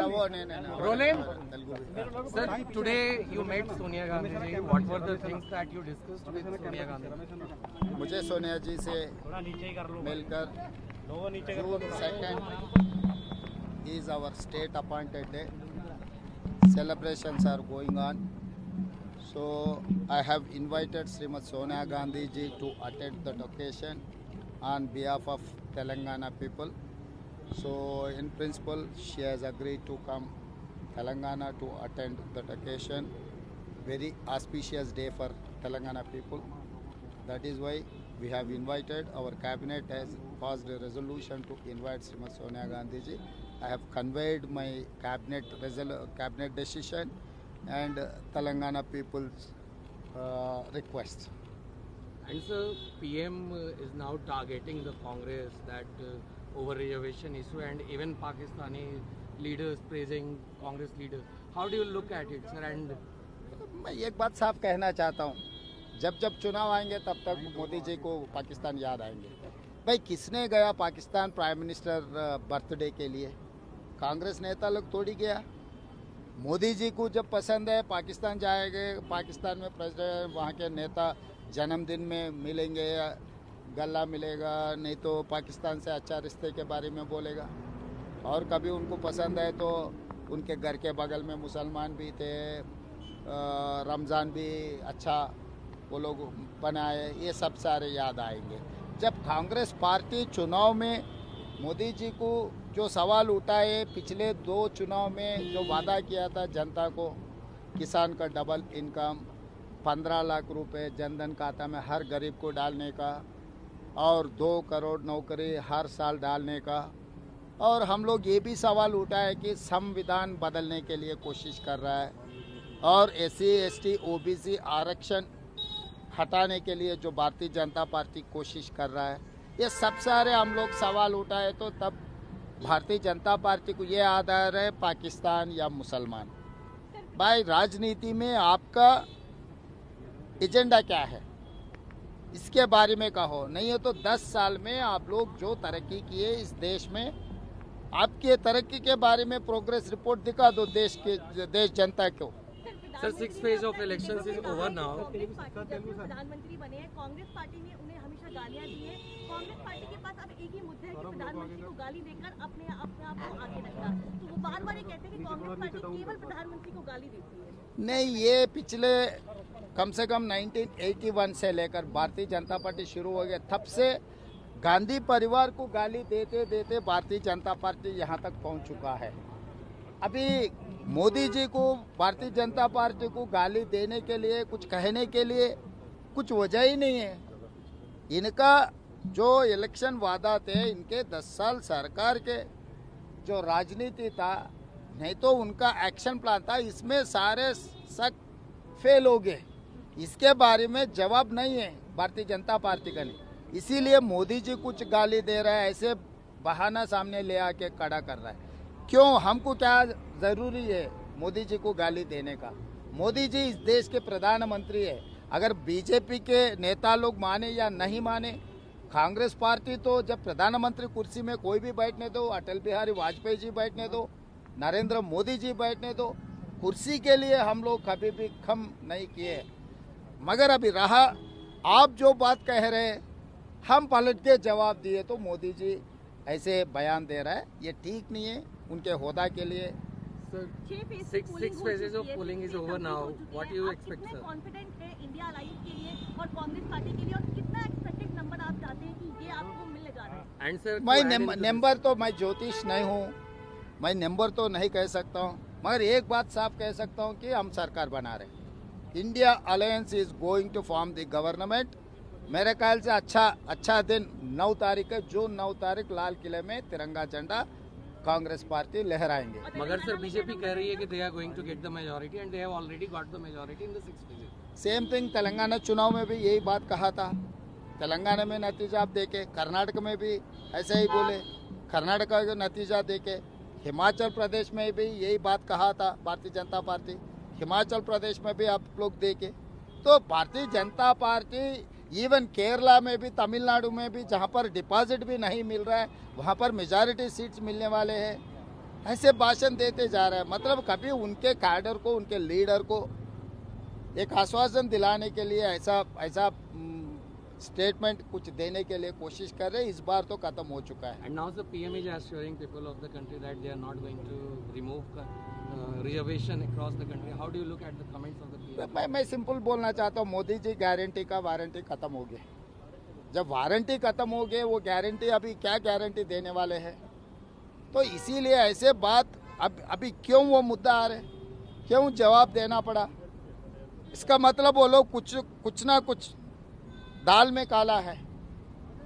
Roland, sir, today you met Sonia Gandhi ji. What were the things that you discussed with Sonia Gandhi? मुझे सोनिया जी से मिलकर June 2nd is our state appointed day. Celebrations are going on. So I have invited Srimati Sonia Gandhi ji to attend that occasion on behalf of Telangana people. So in principle, she has agreed to come Telangana to attend that occasion. Very auspicious day for Telangana people. That is why we have invited. Our cabinet has passed a resolution to invite Srimati Sonia Gandhi ji. I have conveyed my cabinet decision and Telangana people's request. And sir, PM is now targeting the Congress that over reservation issue, and even Pakistani leaders praising Congress leaders. How do you look at it, sir? And मैं एक बात साफ कहना चाहता हूँ, जब जब चुनाव आएंगे तब तक मोदी जी को पाकिस्तान याद आएंगे। भाई किसने गया पाकिस्तान प्राइम मिनिस्टर बर्थडे के लिए? कांग्रेस नेता लोग थोड़ी गया। मोदी जी को जब पसंद है पाकिस्तान जाएंगे, पाकिस्तान में प्रेसिडेंट वहाँ के नेता जन्मदिन में मिलेंगे या गला मिलेगा, नहीं तो पाकिस्तान से अच्छा रिश्ते के बारे में बोलेगा। और कभी उनको पसंद है तो उनके घर के बगल में मुसलमान भी थे, रमज़ान भी अच्छा वो लोग बनाए, ये सब सारे याद आएंगे। जब कांग्रेस पार्टी चुनाव में मोदी जी को जो सवाल उठाए, पिछले 2 चुनाव में जो वादा किया था जनता को, किसान का डबल इनकम, 15 लाख रुपए जनधन खाता में हर गरीब को डालने का, और 2 करोड़ नौकरी हर साल डालने का, और हम लोग ये भी सवाल उठाए कि संविधान बदलने के लिए कोशिश कर रहा है, और SC ST OBC आरक्षण हटाने के लिए जो भारतीय जनता पार्टी कोशिश कर रहा है, ये सब सारे हम लोग सवाल उठाए। तो तब भारतीय जनता पार्टी को ये आधार है पाकिस्तान या मुसलमान। भाई राजनीति में आपका एजेंडा क्या है, इसके बारे में कहो। नहीं है तो 10 साल में आप लोग जो तरक्की किए इस देश में, आपके तरक्की के बारे में प्रोग्रेस रिपोर्ट दिखा दो देश जनता को। Sir, 6th phase of elections is over now. प्रधानमंत्री बने हैं, कांग्रेस पार्टी ने उन्हें हमेशा गालियां दी हैं। कांग्रेस पार्टी के पास अब एक ही मुद्दा है कि प्रधानमंत्री को गाली देकर अपने आप को आगे रखना। तो वो बार-बार ये कहते हैं कि कांग्रेस पार्टी केवल प्रधानमंत्री को गाली देती है। नहीं, ये पिछले कम से कम 1981 से लेकर भारतीय जनता पार्टी शुरू हो गया, तब से गांधी परिवार को गाली देते देते भारतीय जनता पार्टी यहाँ तक पहुँच चुका है। अभी मोदी जी को भारतीय जनता पार्टी को गाली देने के लिए, कुछ कहने के लिए कुछ वजह ही नहीं है। इनका जो इलेक्शन वादा थे, इनके 10 साल सरकार के जो राजनीति था, नहीं तो उनका एक्शन प्लान था, इसमें सारे शक फेल हो गए। इसके बारे में जवाब नहीं है भारतीय जनता पार्टी का नहीं, इसीलिए मोदी जी कुछ गाली दे रहा है, ऐसे बहाना सामने ले आके खड़ा कर रहा है। क्यों, हमको क्या ज़रूरी है मोदी जी को गाली देने का? मोदी जी इस देश के प्रधानमंत्री है। अगर बीजेपी के नेता लोग माने या नहीं माने, कांग्रेस पार्टी तो जब प्रधानमंत्री कुर्सी में कोई भी बैठने दो, अटल बिहारी वाजपेयी जी बैठने दो, नरेंद्र मोदी जी बैठने दो, कुर्सी के लिए हम लोग कभी भी कम नहीं किए। मगर अभी रहा, आप जो बात कह रहे हैं हम पलट के जवाब दिए, तो मोदी जी ऐसे बयान दे रहा है, ये ठीक नहीं है उनके होदा के लिए। Sir, 6 phases of polling is over now. What do you expect, sir? Confident है इंडिया अलायंस के लिए और कांग्रेस पार्टी के लिए, और कितना एक्सपेक्टेड नंबर आप चाहते हैं कि ये आपको मिलने जा रहा है? And sir, मैं नंबर तो, मैं ज्योतिष नहीं हूँ, मैं नंबर तो नहीं कह सकता हूँ, मगर एक बात साफ कह सकता हूँ कि हम सरकार बना रहे हैं। India alliance is going to form the government. मेरे ख्याल से अच्छा दिन 9 तारीख है, जून 9 तारीख लाल किले में तिरंगा झंडा कांग्रेस पार्टी लहराएंगे। मगर सर बीजेपी कह रही है कि they are going to get the majority and they have already got the majority in the 6th phase। Same thing Telangana चुनाव में भी यही बात कहा था। तेलंगाना में नतीजा आप देखे, कर्नाटक में भी ऐसे ही बोले, कर्नाटक का नतीजा देखे, हिमाचल प्रदेश में भी यही बात कहा था भारतीय जनता पार्टी, हिमाचल प्रदेश में भी आप लोग देखे। तो भारतीय जनता पार्टी इवन केरला में भी, तमिलनाडु में भी, जहां पर डिपॉजिट भी नहीं मिल रहा है, वहां पर मेजॉरिटी सीट्स मिलने वाले हैं। ऐसे भाषण देते जा रहे हैं। मतलब कभी उनके कैडर को, उनके लीडर को एक आश्वासन दिलाने के लिए ऐसा ऐसा स्टेटमेंट कुछ देने के लिए कोशिश कर रहे हैं। इस बार तो खत्म हो चुका है। And now the PM is assuring people of the country that they are not going to remove reservation across the country. How do you look at the comments of the PM? मैं simple बोलना चाहता हूँ, Modi ji guarantee का warranty खत्म हो गया। जब warranty खत्म हो गए, वो गारंटी अभी क्या गारंटी देने वाले हैं? तो इसीलिए ऐसे बात अभी क्यों वो मुद्दा आ रहे, क्यों जवाब देना पड़ा? इसका मतलब वो लोग कुछ ना कुछ दाल में काला है,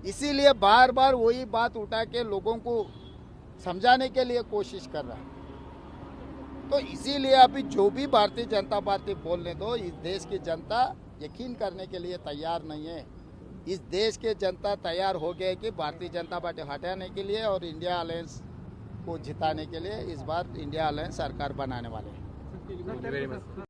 इसीलिए बार बार वही बात उठा के लोगों को समझाने के लिए कोशिश कर रहा है। तो इसीलिए अभी जो भी भारतीय जनता पार्टी बोलने दो, इस देश की जनता यकीन करने के लिए तैयार नहीं है। इस देश के जनता तैयार हो गए कि भारतीय जनता पार्टी हटाने के लिए और इंडिया अलायंस को जिताने के लिए इस बार इंडिया अलायंस सरकार बनाने वाले हैं। Thank you very much.